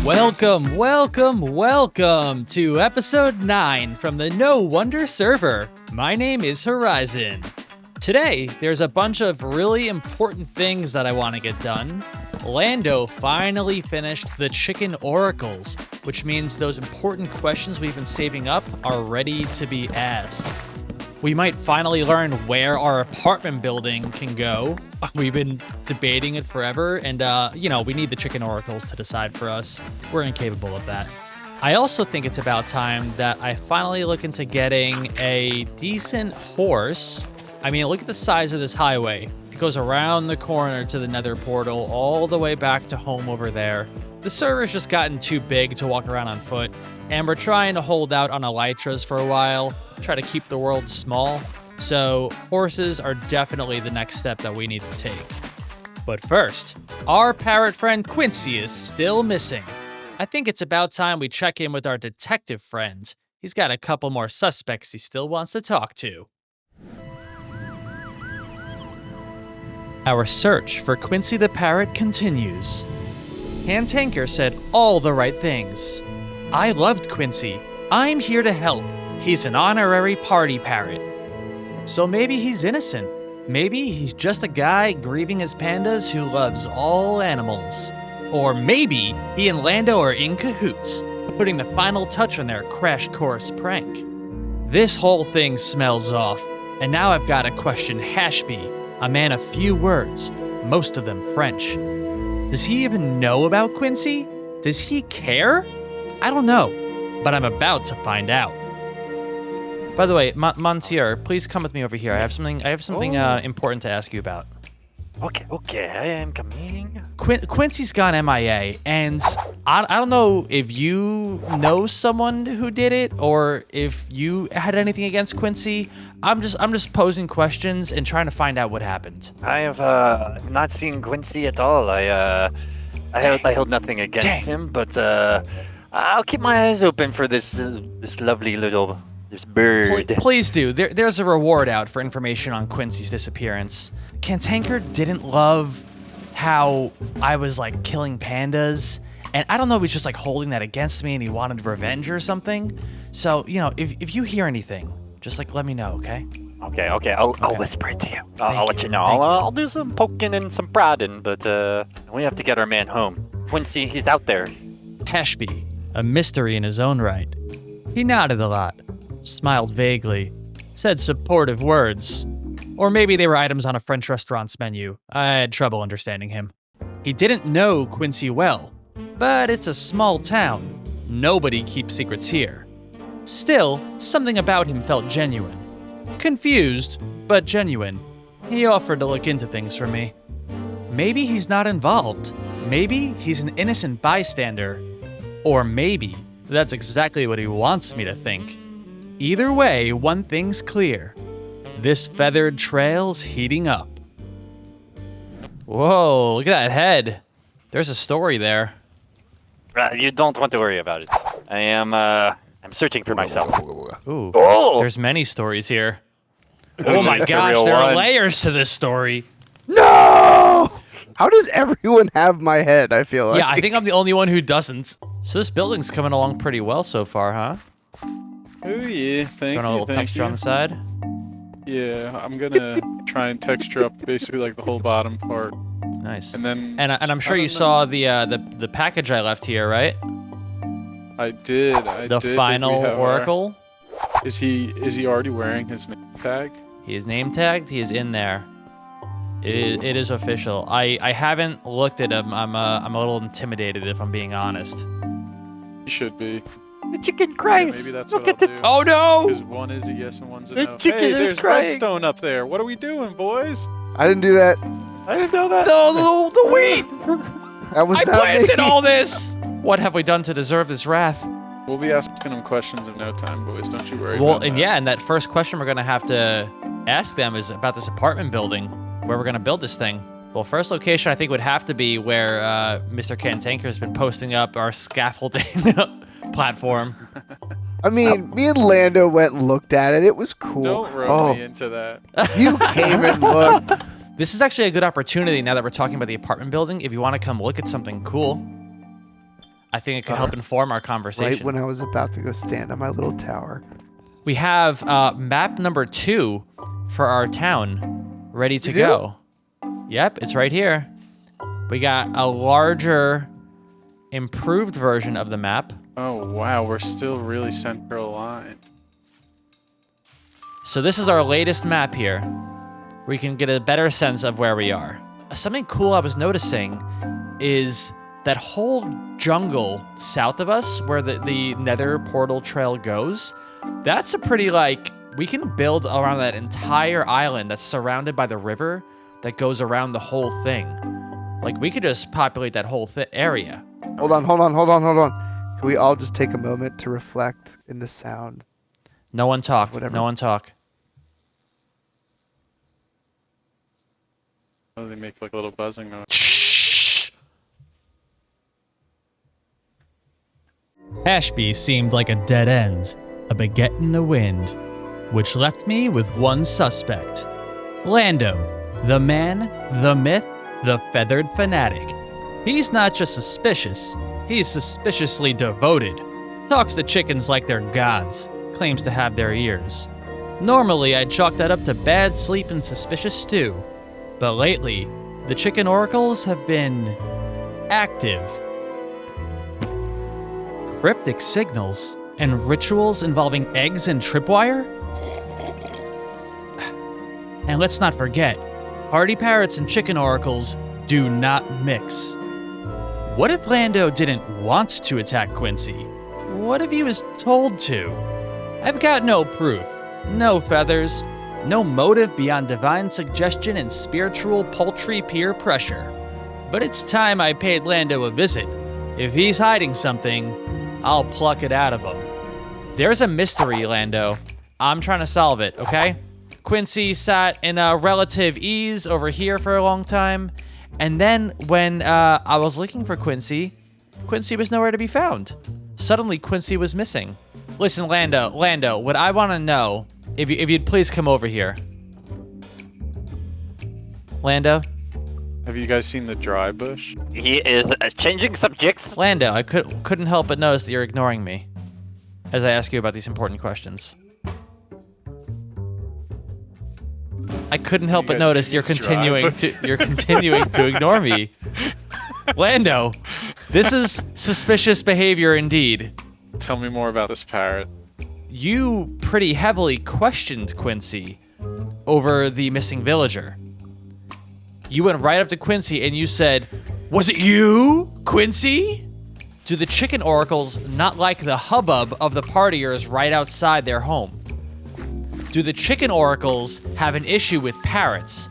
Welcome to episode 9 from the No Wonder server. My name is HoriZen. Today, there's a bunch of really important things that I want to get done. Lando finally finished the chicken oracles, which means those important questions we've been saving up are ready to be asked. We might finally learn where our apartment building can go. We've been debating it forever, and, we need the chicken oracles to decide for us. We're incapable of that. I also think it's about time that I finally look into getting a decent horse. I mean, look at the size of this highway. It goes around the corner to the nether portal, all the way back to home over there. The server's just gotten too big to walk around on foot, and we're trying to hold out on elytras for a while, try to keep the world small. So horses are definitely the next step that we need to take. But first, our parrot friend Quincy is still missing. I think it's about time we check in with our detective friend. He's got a couple more suspects he still wants to talk to. Our search for Quincy the parrot continues. Tanker said all the right things. I loved Quincy. I'm here to help. He's an honorary party parrot. So maybe he's innocent. Maybe he's just a guy grieving his pandas who loves all animals. Or maybe he and Lando are in cahoots, putting the final touch on their crash course prank. This whole thing smells off, and now I've got to question Hashby, a man of few words, most of them French. Does he even know about Quincy? Does he care? I don't know, but I'm about to find out. By the way, Monsieur, please come with me over here. I have something important to ask you about. Okay, I am coming. Quincy's gone MIA, and I don't know if you know someone who did it or if you had anything against Quincy. I'm just posing questions and trying to find out what happened. I have not seen Quincy at all. I hold nothing against him, but I'll keep my eyes open for this lovely little bird. Please do. There's a reward out for information on Quincy's disappearance. Tanker didn't love how I was like killing pandas, and I don't know if he's just like holding that against me and he wanted revenge or something. So, if you hear anything, just like let me know, okay? Okay. I'll whisper it to you. I'll let you know. I'll do some poking and some prodding, but we have to get our man home. Quincy, he's out there. Hashby, a mystery in his own right. He nodded a lot, smiled vaguely, said supportive words. Or maybe they were items on a French restaurant's menu. I had trouble understanding him. He didn't know Quincy well, but it's a small town. Nobody keeps secrets here. Still, something about him felt genuine. Confused, but genuine. He offered to look into things for me. Maybe he's not involved. Maybe he's an innocent bystander. Or maybe that's exactly what he wants me to think. Either way, one thing's clear. This feathered trail's heating up. Whoa, look at that head. There's a story there. You don't want to worry about it. I'm searching for myself. Ooh, Oh! There's many stories here. Oh my gosh, there are layers to this story. No! How does everyone have my head, I feel like? Yeah, I think I'm the only one who doesn't. So this building's coming along pretty well so far, huh? Oh yeah, thank you. Got a little texture on the side? Yeah, I'm gonna try and texture up basically like the whole bottom part. Nice. And then And I'm sure you saw the package I left here, right? I did. The final oracle. Is he already wearing his name tag? He is name tagged. He is in there. It is official. I haven't looked at him. I'm a little intimidated if I'm being honest. He should be. The chicken cries. Yeah, maybe that's Look what at I'll do. Oh no! Because one is a yes and one's a The no. chicken Hey, is there's crying. redstone up there. What are we doing, boys? I didn't do that. I didn't know that. The wheat! That was I not planted me. all this! What have we done to deserve this wrath? We'll be asking them questions in no time, boys. Don't you worry Well, about and that. yeah, and that first question we're gonna have to ask them is about this apartment building, where we're gonna build this thing. Well, first location I think would have to be where Mr. Tanker has been posting up our scaffolding platform. I mean, me and Lando went and looked at it. It was cool. Don't rope me into that. You came and looked. This is actually a good opportunity now that we're talking about the apartment building if you want to come look at something cool. I think it could help inform our conversation. Right when I was about to go stand on my little tower. We have map number 2 for our town ready to You go. Yep, it's right here. We got a larger, improved version of the map. Oh, wow. We're still really center aligned. So this is our latest map here. We can get a better sense of where we are. Something cool I was noticing is that whole jungle south of us where the nether portal trail goes. That's a pretty, we can build around that entire island that's surrounded by the river that goes around the whole thing. We could just populate that whole area. Hold on. Can we all just take a moment to reflect in the sound? No one talk. Whatever. No one talk. Oh, they make like a little buzzing noise. Shh. Ashby seemed like a dead end, a baguette in the wind, which left me with one suspect. Lando, the man, the myth, the feathered fanatic. He's not just suspicious, he's suspiciously devoted. Talks to chickens like they're gods, claims to have their ears. Normally, I'd chalk that up to bad sleep and suspicious stew. But lately, the chicken oracles have been active. Cryptic signals and rituals involving eggs and tripwire? And let's not forget, hardy parrots and chicken oracles do not mix. What if Lando didn't want to attack Quincy? What if he was told to? I've got no proof, no feathers, no motive beyond divine suggestion and spiritual paltry peer pressure. But it's time I paid Lando a visit. If he's hiding something, I'll pluck it out of him. There's a mystery, Lando. I'm trying to solve it, okay? Quincy sat in a relative ease over here for a long time, and then when I was looking for Quincy, Quincy was nowhere to be found. Suddenly, Quincy was missing. Listen, Lando, what I want to know, if you'd please come over here. Lando? Have you guys seen the dry bush? He is changing subjects. Lando, I couldn't help but notice that you're ignoring me as I ask you about these important questions. I couldn't help but guys notice see you're this continuing to ignore me. Lando, this is suspicious behavior indeed. Tell me more about this parrot. You pretty heavily questioned Quincy over the missing villager. You went right up to Quincy and you said, "Was it you, Quincy?" Do the chicken oracles not like the hubbub of the partiers right outside their home? Do the chicken oracles have an issue with parrots?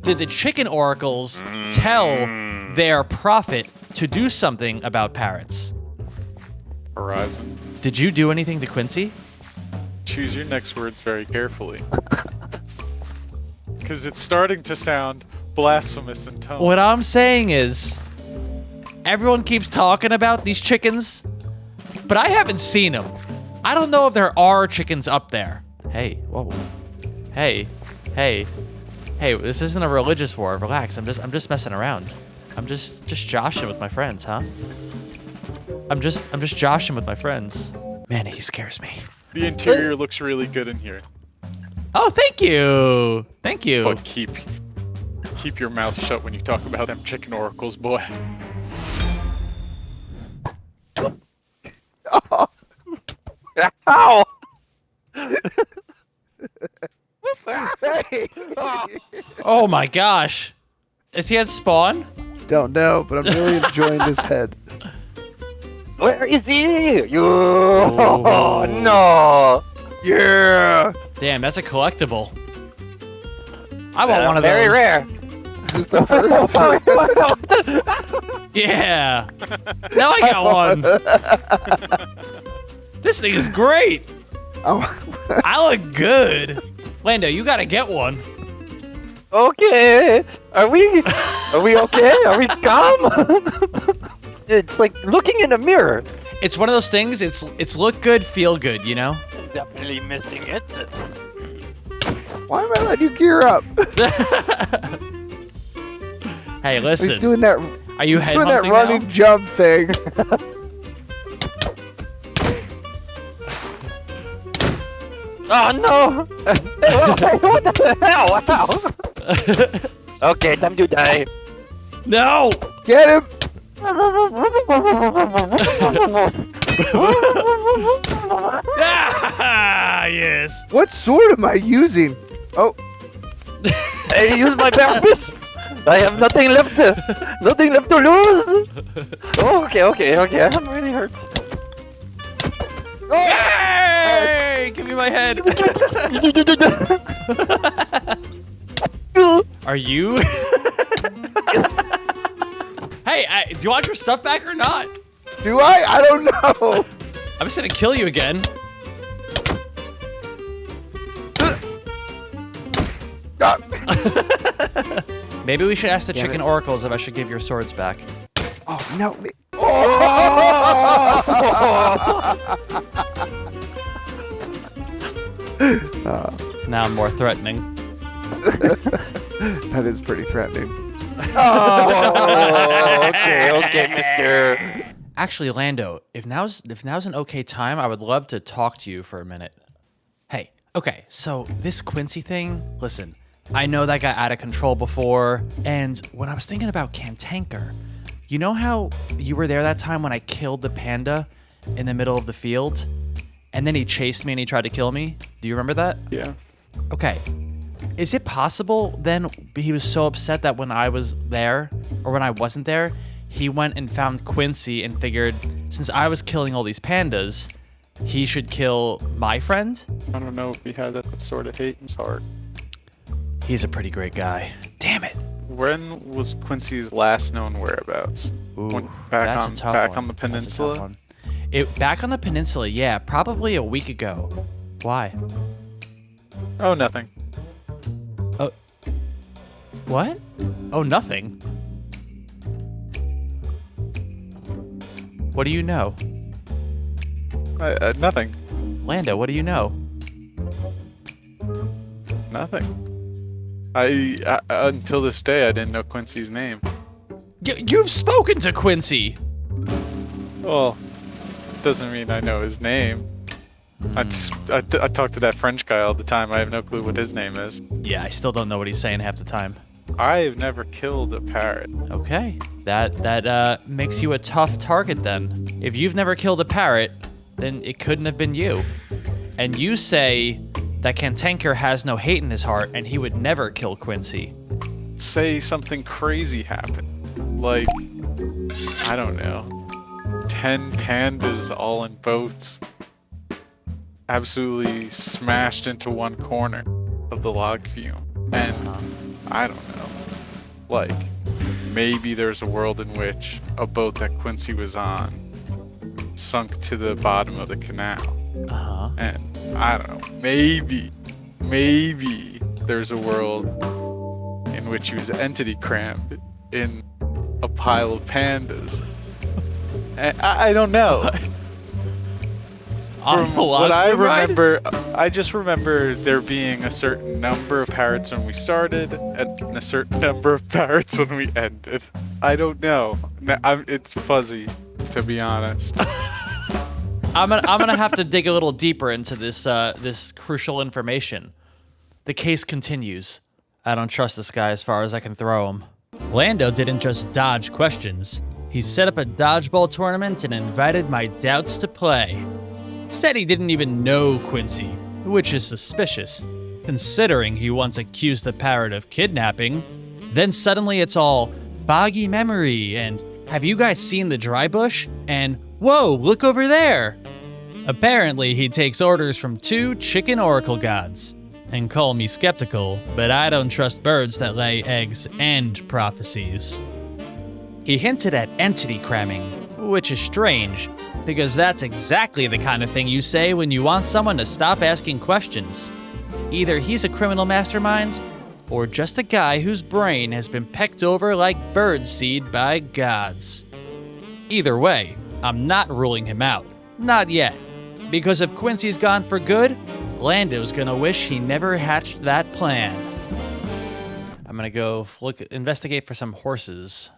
Did the chicken oracles tell their prophet to do something about parrots? HoriZen. Did you do anything to Quincy? Choose your next words very carefully. Because it's starting to sound blasphemous in tone. What I'm saying is, everyone keeps talking about these chickens, but I haven't seen them. I don't know if there are chickens up there. Hey, whoa. Hey, this isn't a religious war. Relax. I'm just messing around. I'm just joshing with my friends, huh? I'm just joshing with my friends. Man, he scares me. The interior looks really good in here. Oh, thank you. Thank you. But keep your mouth shut when you talk about them chicken oracles, boy. Ow! Hey! Oh my gosh. Is he at spawn? Don't know, but I'm really enjoying this head. Where is he? You? Oh, no. Yeah! Damn, that's a collectible. I want one of very those. rare. Just the first Yeah. Now I got one. This thing is great. Oh. Ah. I look good. Lando, you gotta get one. Okay. Are we okay? Are we calm? It's like looking in a mirror. It's one of those things, it's look good, feel good, you know? Definitely missing it. Why am I letting you gear up? Hey, listen. He's doing that. Are you He's doing that headhunting running now? jump thing. Oh no! What the hell? Wow. Okay, time to die. No! Get him! Ah, yes. What sword am I using? Oh, I use my bare fists. I have nothing left to lose. Okay. I'm really hurt. Hey! Give me my head. Are you? Hey, do you want your stuff back or not? do I? I don't know. I'm just gonna kill you again. Ah. Maybe we should ask the Damn chicken it. oracles if I should give your swords back. Oh no. Now I'm more threatening. That is pretty threatening. Oh, okay, mister. Actually, Lando, if now's an okay time, I would love to talk to you for a minute. Hey, okay, so this Quincy thing, listen, I know that got out of control before, and when I was thinking about Cantanker, you know how you were there that time when I killed the panda in the middle of the field? And then he chased me and he tried to kill me? Do you remember that? Yeah. Okay. Is it possible then he was so upset that when I was there, or when I wasn't there, he went and found Quincy and figured, since I was killing all these pandas, he should kill my friend? I don't know if he had that sort of hate in his heart. He's a pretty great guy. Damn it. When was Quincy's last known whereabouts? Ooh, back that's on a tough back one. on the That's a tough peninsula? one. Back on the peninsula, yeah, probably a week ago. Why? Oh, nothing. What? Oh, nothing. What do you know? Nothing. Lando, what do you know? Nothing. I until this day I didn't know Quincy's name. You've spoken to Quincy! Well, doesn't mean I know his name. I talk to that French guy all the time. I have no clue what his name is. Yeah, I still don't know what he's saying half the time. I've never killed a parrot. Okay, that makes you a tough target then. If you've never killed a parrot, then it couldn't have been you. And you say that Cantanker has no hate in his heart and he would never kill Quincy. Say something crazy happened. Like, I don't know, 10 pandas all in boats. Absolutely smashed into one corner of the log fume. And I don't know. Like, maybe there's a world in which a boat that Quincy was on sunk to the bottom of the canal. Uh-huh. And I don't know, maybe there's a world in which he was entity crammed in a pile of pandas. And I don't know. From what I remember, I just remember there being a certain number of parrots when we started and a certain number of parrots when we ended. I don't know. It's fuzzy, to be honest. I'm gonna have to dig a little deeper into this crucial information. The case continues. I don't trust this guy as far as I can throw him. Lando didn't just dodge questions. He set up a dodgeball tournament and invited my doubts to play. Said he didn't even know Quincy, which is suspicious, considering he once accused the parrot of kidnapping. Then suddenly it's all foggy memory and have you guys seen the dry bush? And whoa, look over there! Apparently he takes orders from 2 chicken oracle gods. And call me skeptical, but I don't trust birds that lay eggs and prophecies. He hinted at entity cramming, which is strange, because that's exactly the kind of thing you say when you want someone to stop asking questions. Either he's a criminal mastermind, or just a guy whose brain has been pecked over like birdseed by gods. Either way, I'm not ruling him out. Not yet. Because if Quincy's gone for good, Lando's gonna wish he never hatched that plan. I'm gonna go investigate for some horses.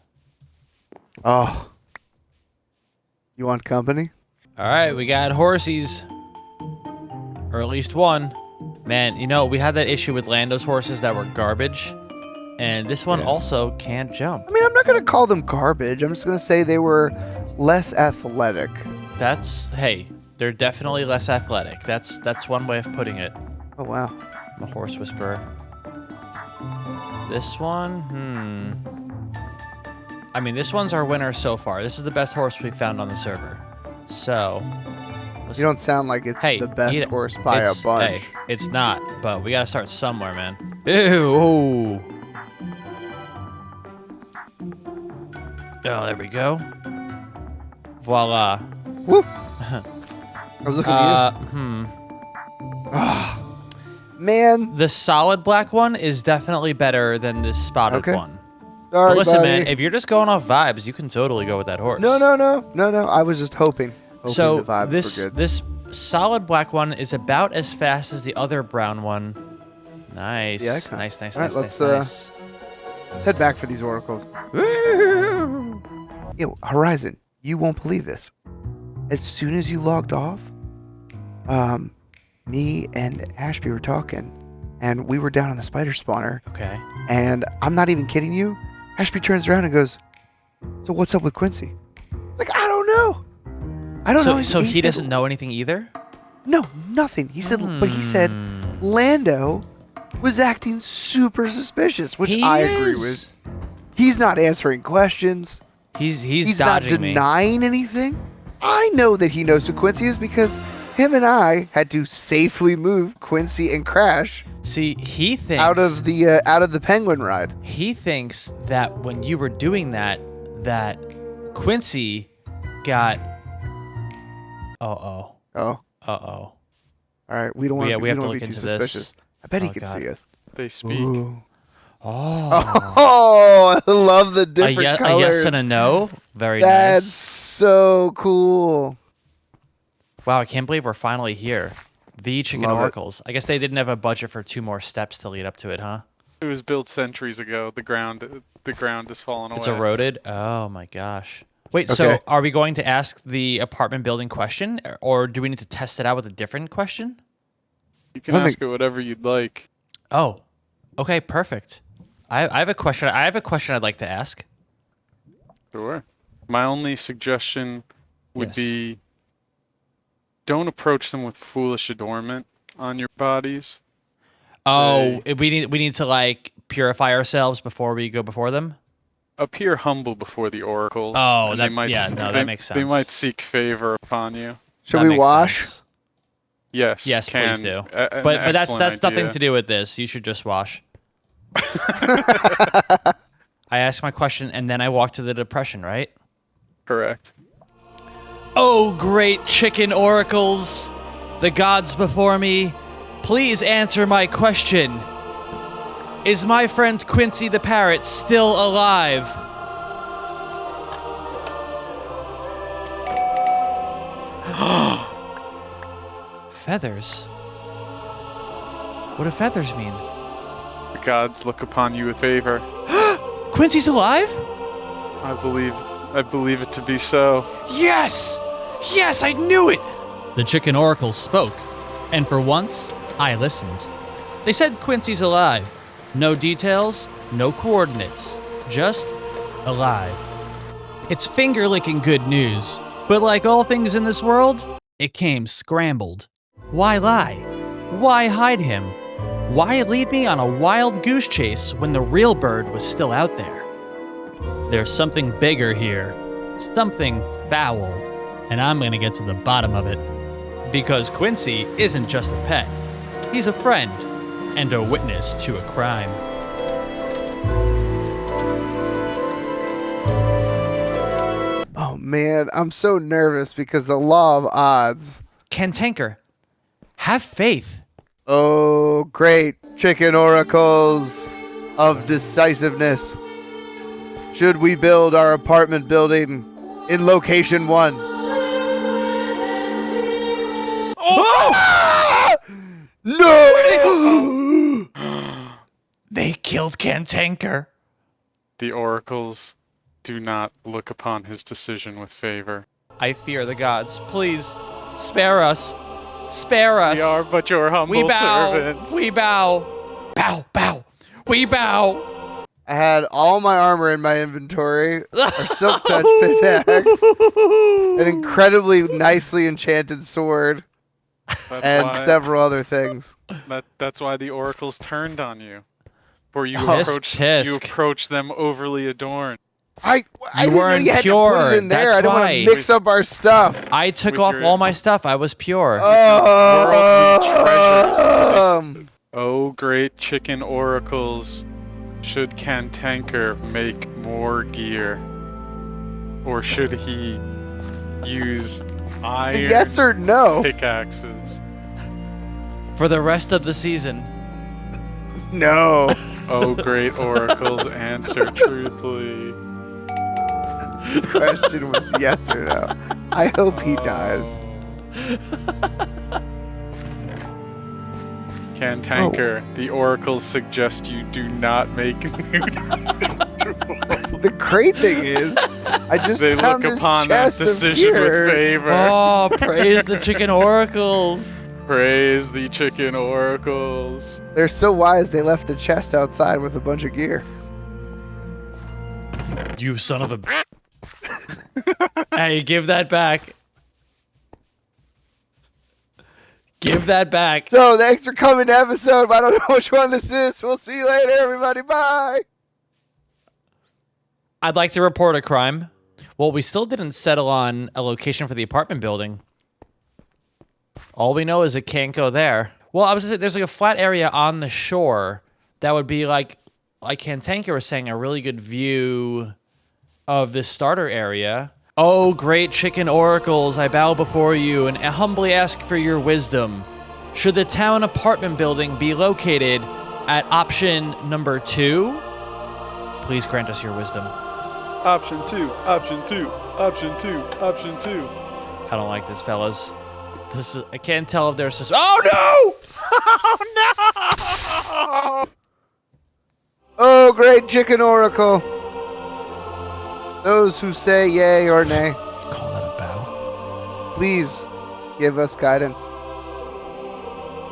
Oh. You want company? All right, we got horsies. Or at least one. Man, you know, we had that issue with Lando's horses that were garbage, and this one also can't jump. I mean, I'm not going to call them garbage. I'm just going to say they were less athletic. Hey, they're definitely less athletic. That's one way of putting it. Oh, wow. I'm a horse whisperer. This one, I mean, this one's our winner so far. This is the best horse we've found on the server. So, You don't sound like it's the best horse by a bunch. Hey, it's not, but we gotta start somewhere, man. Ew! Oh, there we go. Voila. Whoop! I was looking at you. Ah, man. The solid black one is definitely better than this spotted one. Sorry, But listen, buddy. man, if you're just going off vibes, you can totally go with that horse. No. I was just hoping. So the vibes were good. this solid black one is about as fast as the other brown one. Nice. Yeah, nice. All right, let's head back for these oracles. Yo, HoriZen, you won't believe this. As soon as you logged off, me and Ashby were talking, and we were down on the spider spawner. Okay. And I'm not even kidding you. Ashby turns around and goes, "So what's up with Quincy?" Like, I don't know. I don't know. So he said, doesn't know anything either? No, nothing. He said, but he said Lando was acting super suspicious, which I agree with. He's not answering questions. He's not dodging me. denying anything. I know that he knows who Quincy is because him and I had to safely move Quincy and Crash See, he thinks out of the penguin ride. He thinks that when you were doing that Quincy got Oh. All Right. We don't want we have to be look too into suspicious. this. I bet he Oh, can God. see us. They speak. Ooh. Oh. Oh, I love the different colors. A yes and a no. Very That's nice. so cool. Wow, I can't believe we're finally here. The Chicken Love it. Oracles. I guess they didn't have a budget for 2 more steps to lead up to it, huh? It was built centuries ago. The ground has fallen away. It's eroded? Oh my gosh. Wait, Okay. so are we going to ask the apartment building question, or do we need to test it out with a different question? You can I don't ask it whatever you'd like. Oh, okay, perfect. I have a question. I have a question I'd like to ask. Sure. My only suggestion would Yes. be don't approach them with foolish adornment on your bodies. Oh, we need to like purify ourselves before we go before them. Appear humble before the oracles. Oh, and that- they might yeah, no, that makes They sense. might seek favor upon you. Should That we makes wash? sense. Yes. Yes, please do. An But that's excellent nothing idea. to do with this. You should just wash. I ask my question and then I walk to the depression, right? Correct. Oh, great chicken oracles, the gods before me, please answer my question. Is my friend Quincy the parrot still alive? Feathers? What do feathers mean? The gods look upon you with favor. Quincy's alive? I believe it to be so. Yes! Yes, I knew it! The chicken oracle spoke, and for once, I listened. They said Quincy's alive. No details, no coordinates, just alive. It's finger-licking good news, but like all things in this world, it came scrambled. Why lie? Why hide him? Why lead me on a wild goose chase when the real bird was still out there? There's something bigger here, something foul, and I'm gonna get to the bottom of it. Because Quincy isn't just a pet, he's a friend and a witness to a crime. Oh man, I'm so nervous because the law of odds. Cantanker, have faith. Oh, great chicken oracles of decisiveness. Should we build our apartment building in location 1? Oh! No! They killed Cantanker. The oracles do not look upon his decision with favor. I fear the gods. Please, spare us. Spare us. We are but your humble We bow. servants. We bow. Bow, bow. We bow. I had all my armor in my inventory, a silk touch pickaxe, an incredibly nicely enchanted sword, and several other things. That's why the oracles turned on you. For you Tisk. approached them overly adorned. I didn't know weren't you had to put pure. it in there. That's I don't want why. to mix up our stuff. I took With off your- all my stuff. I was pure. Worldly treasures to this. Oh, great chicken oracles, should Cantanker make more gear? Or should he use iron Yes or no? pickaxes? For the rest of the season. No. Oh, great oracles, answer truthfully. This question was yes or no. I hope he dies. Cantanker, the oracles suggest you do not make nude. The great thing is, I just They found look this upon that chest of decision with gear. favor. Oh, praise the chicken oracles. Praise the chicken oracles. They're so wise they left the chest outside with a bunch of gear. You son of a... Hey, give that back. Give that back. So thanks for coming to episode. I don't know which one this is. We'll see you later, everybody. Bye. I'd like to report a crime. Well, we still didn't settle on a location for the apartment building. All we know is it can't go there. Well, I was gonna say, there's like a flat area on the shore that would be like Cantanker was saying, a really good view of this starter area. Oh, great chicken oracles, I bow before you and humbly ask for your wisdom. Should the town apartment building be located at option number 2? Please grant us your wisdom. Option 2, option 2, option 2, option 2. I don't like this, fellas. This is, I can't tell if there's... Oh, no! Oh, great chicken oracle. Those who say yay or nay, You call that a bow? please give us guidance.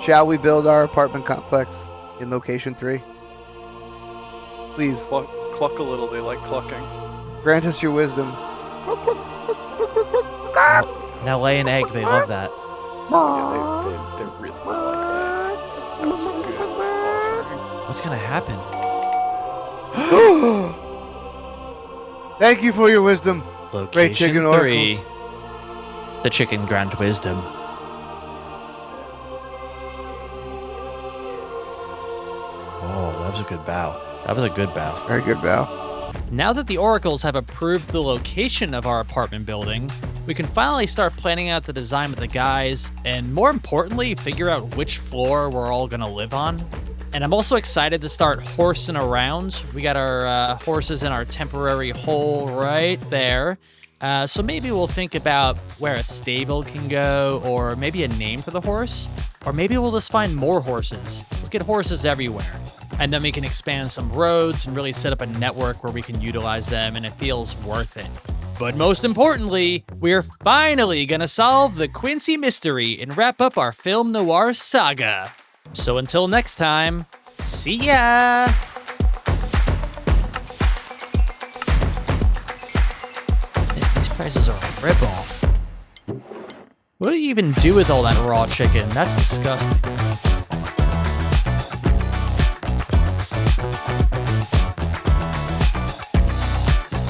Shall we build our apartment complex in location 3? Please Cluck a little, they like clucking. grant us your wisdom. Now lay an egg, they love that. Yeah, they really like that. That was a good offering. What's gonna happen? Thank you for your wisdom. Location chicken 3. The chicken grant wisdom. Oh, that was a good bow. That was a good bow. Very good, Val. Now that the oracles have approved the location of our apartment building, we can finally start planning out the design with the guys, and more importantly, figure out which floor we're all gonna live on. And I'm also excited to start horsing around. We got our horses in our temporary hole right there. So maybe we'll think about where a stable can go, or maybe a name for the horse, or maybe we'll just find more horses. Let's get horses everywhere. And then we can expand some roads and really set up a network where we can utilize them, and it feels worth it. But most importantly, we're finally gonna solve the Quincy mystery and wrap up our film noir saga. So until next time, see ya! These prices are a ripoff. What do you even do with all that raw chicken? That's disgusting.